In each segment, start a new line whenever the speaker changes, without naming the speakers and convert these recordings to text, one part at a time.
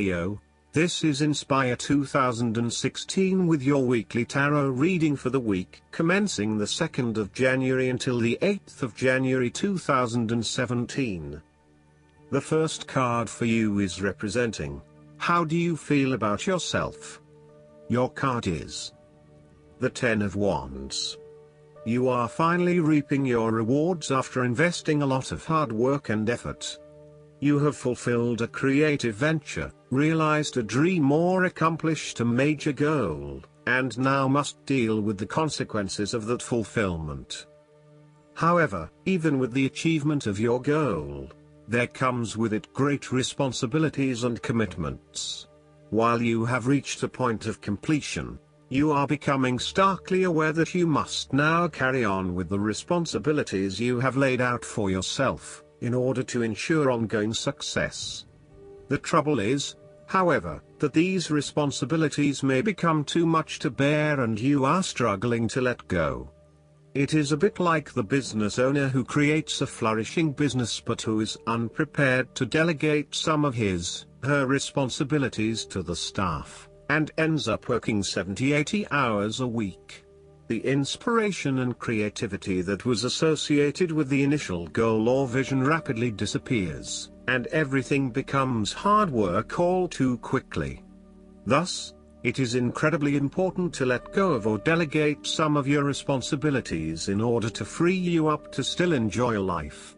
Leo. This is Inspire 2016 with your weekly tarot reading for the week commencing the 2nd of January until the 8th of January 2017. The first card for you is representing, how do you feel about yourself? Your card is the Ten of Wands. You are finally reaping your rewards after investing a lot of hard work and effort. You have fulfilled a creative venture, realized a dream or accomplished a major goal, and now must deal with the consequences of that fulfillment. However, even with the achievement of your goal, there comes with it great responsibilities and commitments. While you have reached a point of completion, you are becoming starkly aware that you must now carry on with the responsibilities you have laid out for yourself, in order to ensure ongoing success. The trouble is, however, that these responsibilities may become too much to bear and you are struggling to let go. It is a bit like the business owner who creates a flourishing business but who is unprepared to delegate some of her responsibilities to the staff, and ends up working 70-80 hours a week. The inspiration and creativity that was associated with the initial goal or vision rapidly disappears, and everything becomes hard work all too quickly. Thus, it is incredibly important to let go of or delegate some of your responsibilities in order to free you up to still enjoy life.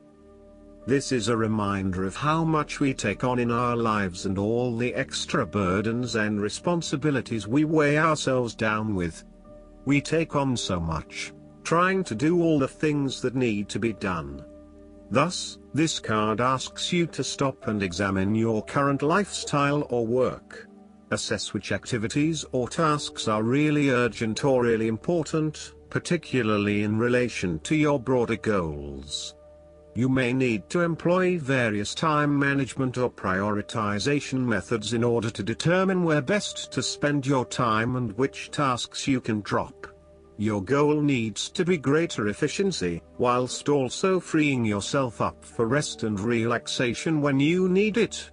This is a reminder of how much we take on in our lives and all the extra burdens and responsibilities we weigh ourselves down with. We take on so much, trying to do all the things that need to be done. Thus, this card asks you to stop and examine your current lifestyle or work. Assess which activities or tasks are really urgent or really important, particularly in relation to your broader goals. You may need to employ various time management or prioritization methods in order to determine where best to spend your time and which tasks you can drop. Your goal needs to be greater efficiency, whilst also freeing yourself up for rest and relaxation when you need it.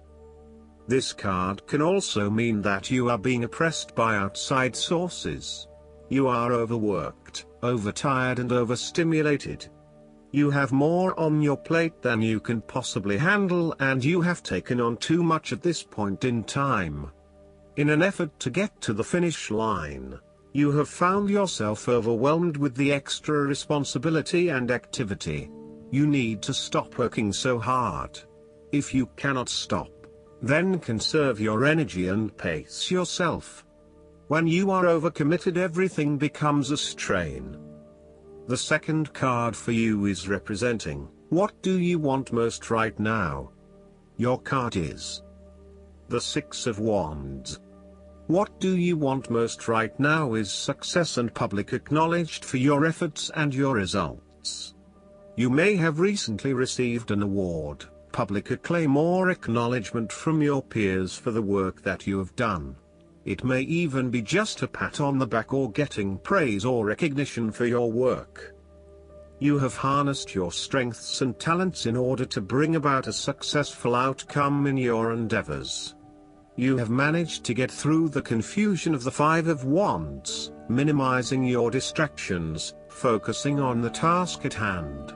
This card can also mean that you are being oppressed by outside sources. You are overworked, overtired and overstimulated. You have more on your plate than you can possibly handle and you have taken on too much at this point in time. In an effort to get to the finish line, you have found yourself overwhelmed with the extra responsibility and activity. You need to stop working so hard. If you cannot stop, then conserve your energy and pace yourself. When you are overcommitted, everything becomes a strain. The second card for you is representing, what do you want most right now? Your card is the Six of Wands. What do you want most right now is success and public acknowledged for your efforts and your results. You may have recently received an award, public acclaim or acknowledgement from your peers for the work that you have done. It may even be just a pat on the back or getting praise or recognition for your work. You have harnessed your strengths and talents in order to bring about a successful outcome in your endeavors. You have managed to get through the confusion of the Five of Wands, minimizing your distractions, focusing on the task at hand.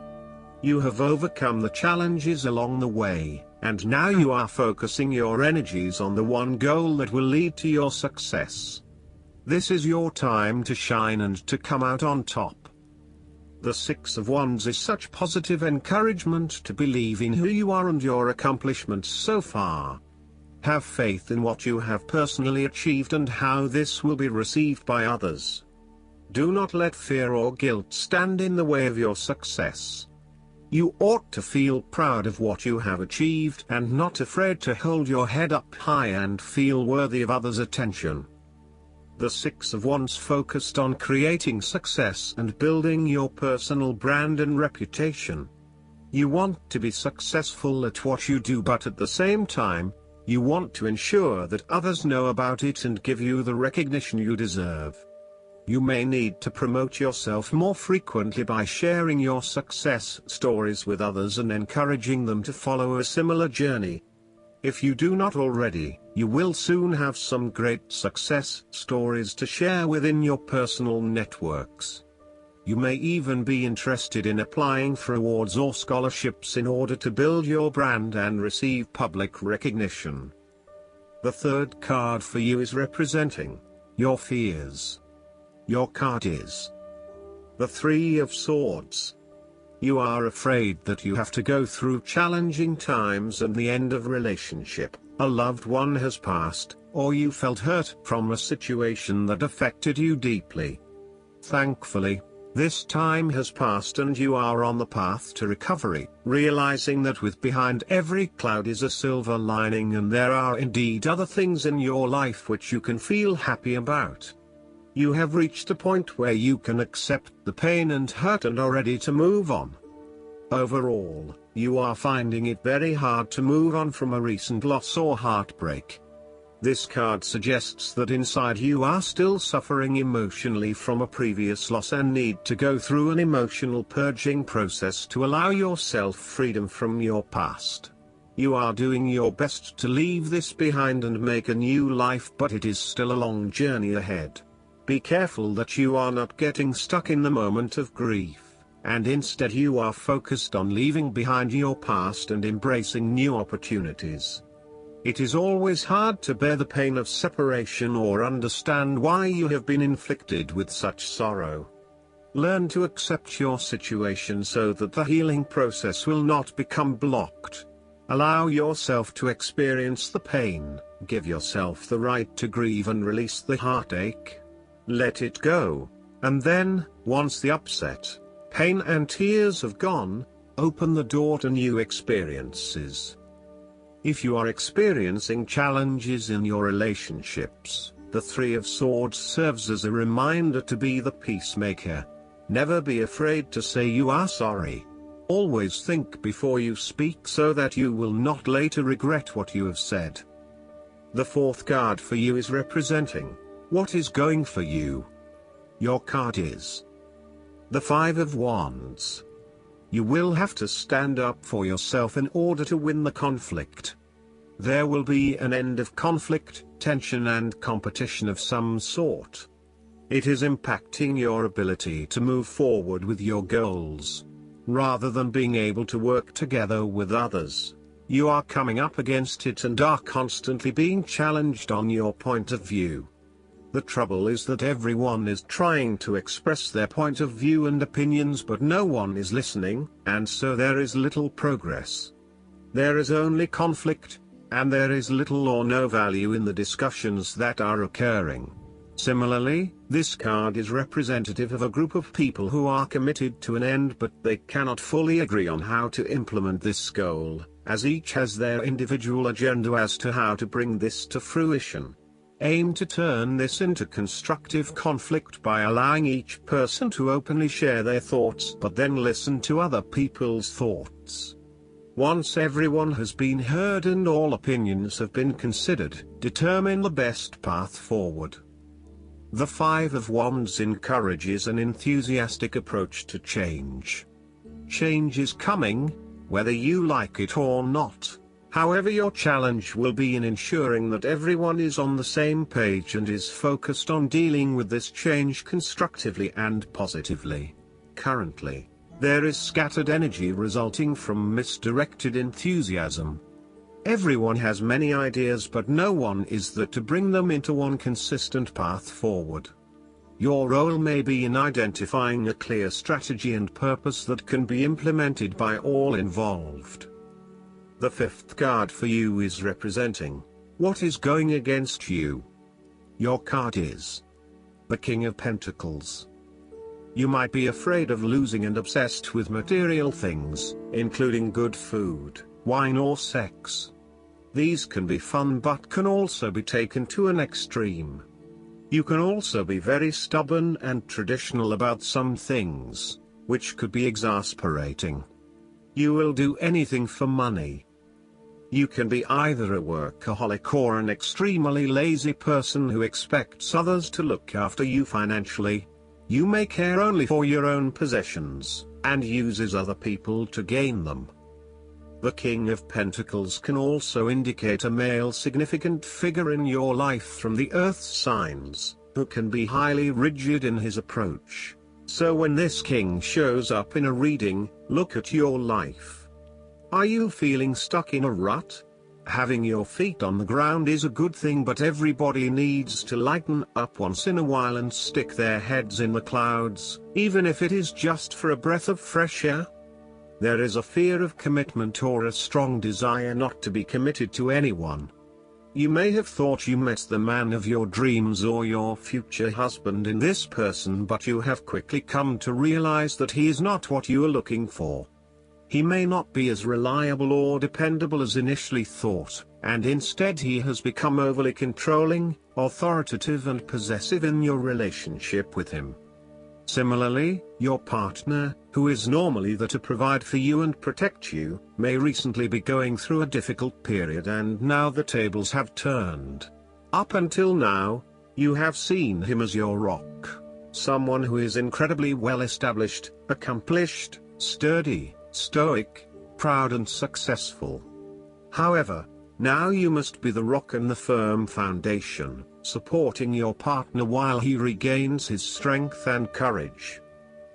You have overcome the challenges along the way, and now you are focusing your energies on the one goal that will lead to your success. This is your time to shine and to come out on top. The Six of Wands is such positive encouragement to believe in who you are and your accomplishments so far. Have faith in what you have personally achieved and how this will be received by others. Do not let fear or guilt stand in the way of your success. You ought to feel proud of what you have achieved and not afraid to hold your head up high and feel worthy of others' attention. The Six of Wands focused on creating success and building your personal brand and reputation. You want to be successful at what you do, but at the same time, you want to ensure that others know about it and give you the recognition you deserve. You may need to promote yourself more frequently by sharing your success stories with others and encouraging them to follow a similar journey. If you do not already, you will soon have some great success stories to share within your personal networks. You may even be interested in applying for awards or scholarships in order to build your brand and receive public recognition. The third card for you is representing your fears. Your card is the Three of Swords. You are afraid that you have to go through challenging times and the end of a relationship, a loved one has passed, or you felt hurt from a situation that affected you deeply. Thankfully, this time has passed and you are on the path to recovery, realizing that with behind every cloud is a silver lining and there are indeed other things in your life which you can feel happy about. You have reached a point where you can accept the pain and hurt and are ready to move on. Overall, you are finding it very hard to move on from a recent loss or heartbreak. This card suggests that inside you are still suffering emotionally from a previous loss and need to go through an emotional purging process to allow yourself freedom from your past. You are doing your best to leave this behind and make a new life, but it is still a long journey ahead. Be careful that you are not getting stuck in the moment of grief, and instead you are focused on leaving behind your past and embracing new opportunities. It is always hard to bear the pain of separation or understand why you have been inflicted with such sorrow. Learn to accept your situation so that the healing process will not become blocked. Allow yourself to experience the pain, give yourself the right to grieve and release the heartache. Let it go, and then, once the upset, pain and tears have gone, open the door to new experiences. If you are experiencing challenges in your relationships, the Three of Swords serves as a reminder to be the peacemaker. Never be afraid to say you are sorry. Always think before you speak so that you will not later regret what you have said. The fourth card for you is representing what is going for you. Your card is the Five of Wands. You will have to stand up for yourself in order to win the conflict. There will be an end of conflict, tension and competition of some sort. It is impacting your ability to move forward with your goals. Rather than being able to work together with others, you are coming up against it and are constantly being challenged on your point of view. The trouble is that everyone is trying to express their point of view and opinions, but no one is listening, and so there is little progress. There is only conflict, and there is little or no value in the discussions that are occurring. Similarly, this card is representative of a group of people who are committed to an end, but they cannot fully agree on how to implement this goal, as each has their individual agenda as to how to bring this to fruition. Aim to turn this into constructive conflict by allowing each person to openly share their thoughts, but then listen to other people's thoughts. Once everyone has been heard and all opinions have been considered, determine the best path forward. The Five of Wands encourages an enthusiastic approach to change. Change is coming, whether you like it or not. However, your challenge will be in ensuring that everyone is on the same page and is focused on dealing with this change constructively and positively. Currently, there is scattered energy resulting from misdirected enthusiasm. Everyone has many ideas, but no one is there to bring them into one consistent path forward. Your role may be in identifying a clear strategy and purpose that can be implemented by all involved. The fifth card for you is representing what is going against you. Your card is the King of Pentacles. You might be afraid of losing and obsessed with material things, including good food, wine or sex. These can be fun but can also be taken to an extreme. You can also be very stubborn and traditional about some things, which could be exasperating. You will do anything for money. You can be either a workaholic or an extremely lazy person who expects others to look after you financially. You may care only for your own possessions, and uses other people to gain them. The King of Pentacles can also indicate a male significant figure in your life from the earth signs, who can be highly rigid in his approach. So when this king shows up in a reading, look at your life. Are you feeling stuck in a rut? Having your feet on the ground is a good thing, but everybody needs to lighten up once in a while and stick their heads in the clouds, even if it is just for a breath of fresh air. There is a fear of commitment or a strong desire not to be committed to anyone. You may have thought you met the man of your dreams or your future husband in this person, but you have quickly come to realize that he is not what you are looking for. He may not be as reliable or dependable as initially thought, and instead he has become overly controlling, authoritative and possessive in your relationship with him. Similarly, your partner, who is normally there to provide for you and protect you, may recently be going through a difficult period, and now the tables have turned. Up until now, you have seen him as your rock, someone who is incredibly well established, accomplished, sturdy, stoic, proud and successful. However, now you must be the rock and the firm foundation, supporting your partner while he regains his strength and courage.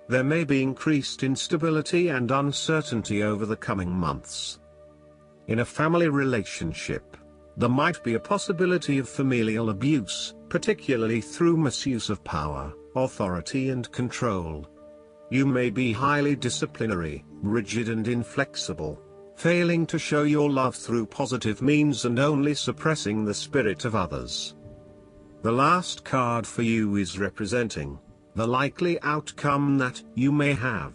There may be increased instability and uncertainty over the coming months. In a family relationship, there might be a possibility of familial abuse, particularly through misuse of power, authority and control. You may be highly disciplinary, rigid and inflexible, failing to show your love through positive means and only suppressing the spirit of others. The last card for you is representing the likely outcome that you may have.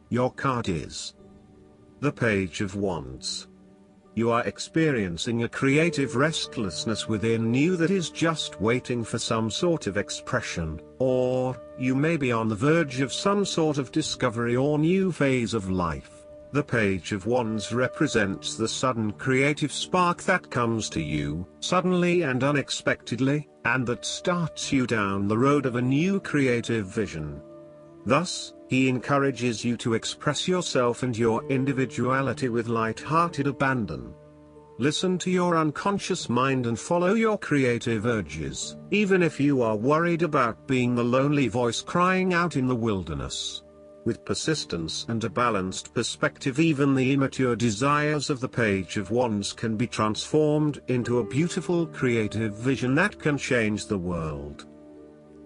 Your card is the Page of Wands. You are experiencing a creative restlessness within you that is just waiting for some sort of expression, or you may be on the verge of some sort of discovery or new phase of life. The Page of Wands represents the sudden creative spark that comes to you, suddenly and unexpectedly, and that starts you down the road of a new creative vision. Thus, he encourages you to express yourself and your individuality with light-hearted abandon. Listen to your unconscious mind and follow your creative urges, even if you are worried about being the lonely voice crying out in the wilderness. With persistence and a balanced perspective, even the immature desires of the Page of Wands can be transformed into a beautiful creative vision that can change the world.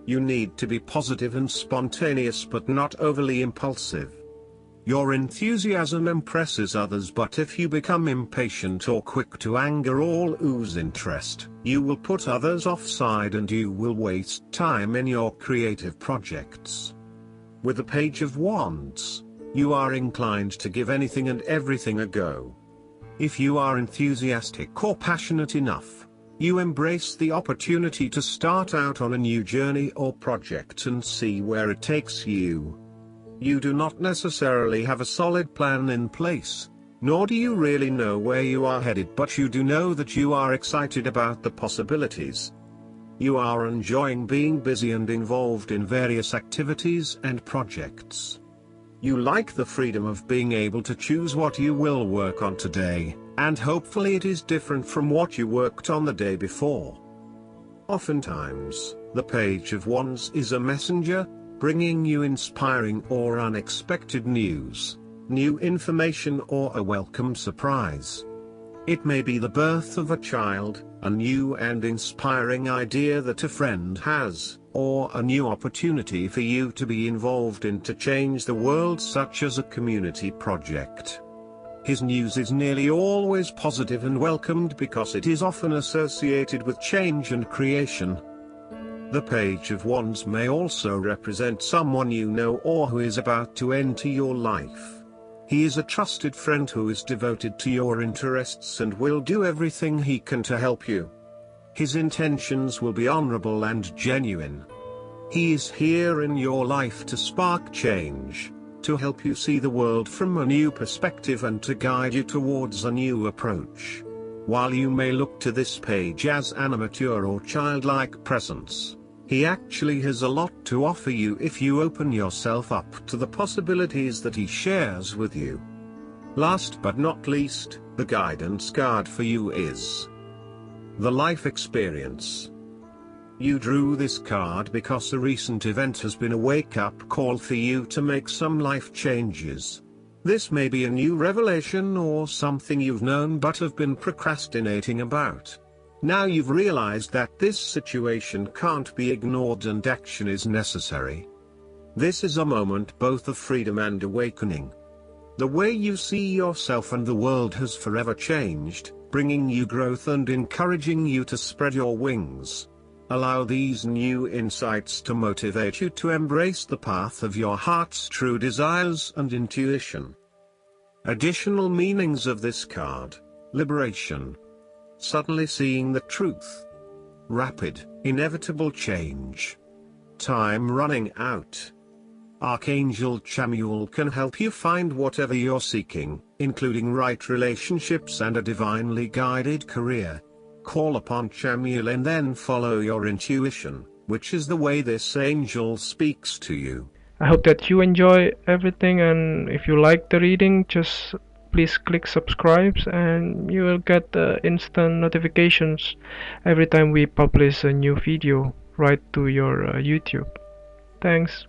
You need to be positive and spontaneous but not overly impulsive. Your enthusiasm impresses others, but if you become impatient or quick to anger or lose interest, you will put others offside and you will waste time in your creative projects. With the Page of Wands, you are inclined to give anything and everything a go. If you are enthusiastic or passionate enough, you embrace the opportunity to start out on a new journey or project and see where it takes you. You do not necessarily have a solid plan in place, nor do you really know where you are headed, but you do know that you are excited about the possibilities. You are enjoying being busy and involved in various activities and projects. You like the freedom of being able to choose what you will work on today, and hopefully it is different from what you worked on the day before. Oftentimes, the Page of Wands is a messenger, bringing you inspiring or unexpected news, new information or a welcome surprise. It may be the birth of a child, a new and inspiring idea that a friend has, or a new opportunity for you to be involved in to change the world, such as a community project. His news is nearly always positive and welcomed because it is often associated with change and creation. The Page of Wands may also represent someone you know or who is about to enter your life. He is a trusted friend who is devoted to your interests and will do everything he can to help you. His intentions will be honorable and genuine. He is here in your life to spark change, to help you see the world from a new perspective and to guide you towards a new approach. While you may look to this page as an immature or childlike presence, he actually has a lot to offer you if you open yourself up to the possibilities that he shares with you. Last but not least, the guidance card for you is the life experience. You drew this card because a recent event has been a wake-up call for you to make some life changes. This may be a new revelation or something you've known but have been procrastinating about. Now you've realized that this situation can't be ignored and action is necessary. This is a moment both of freedom and awakening. The way you see yourself and the world has forever changed, bringing you growth and encouraging you to spread your wings. Allow these new insights to motivate you to embrace the path of your heart's true desires and intuition. Additional meanings of this card: liberation, suddenly seeing the truth, rapid, inevitable change, time running out. Archangel Chamuel can help you find whatever you're seeking, including right relationships and a divinely guided career. Call upon Chamuel and then follow your intuition, which is the way this angel speaks to you.
I hope that you enjoy everything, and if you like the reading, just please click subscribe and you will get instant notifications every time we publish a new video right to your YouTube. Thanks.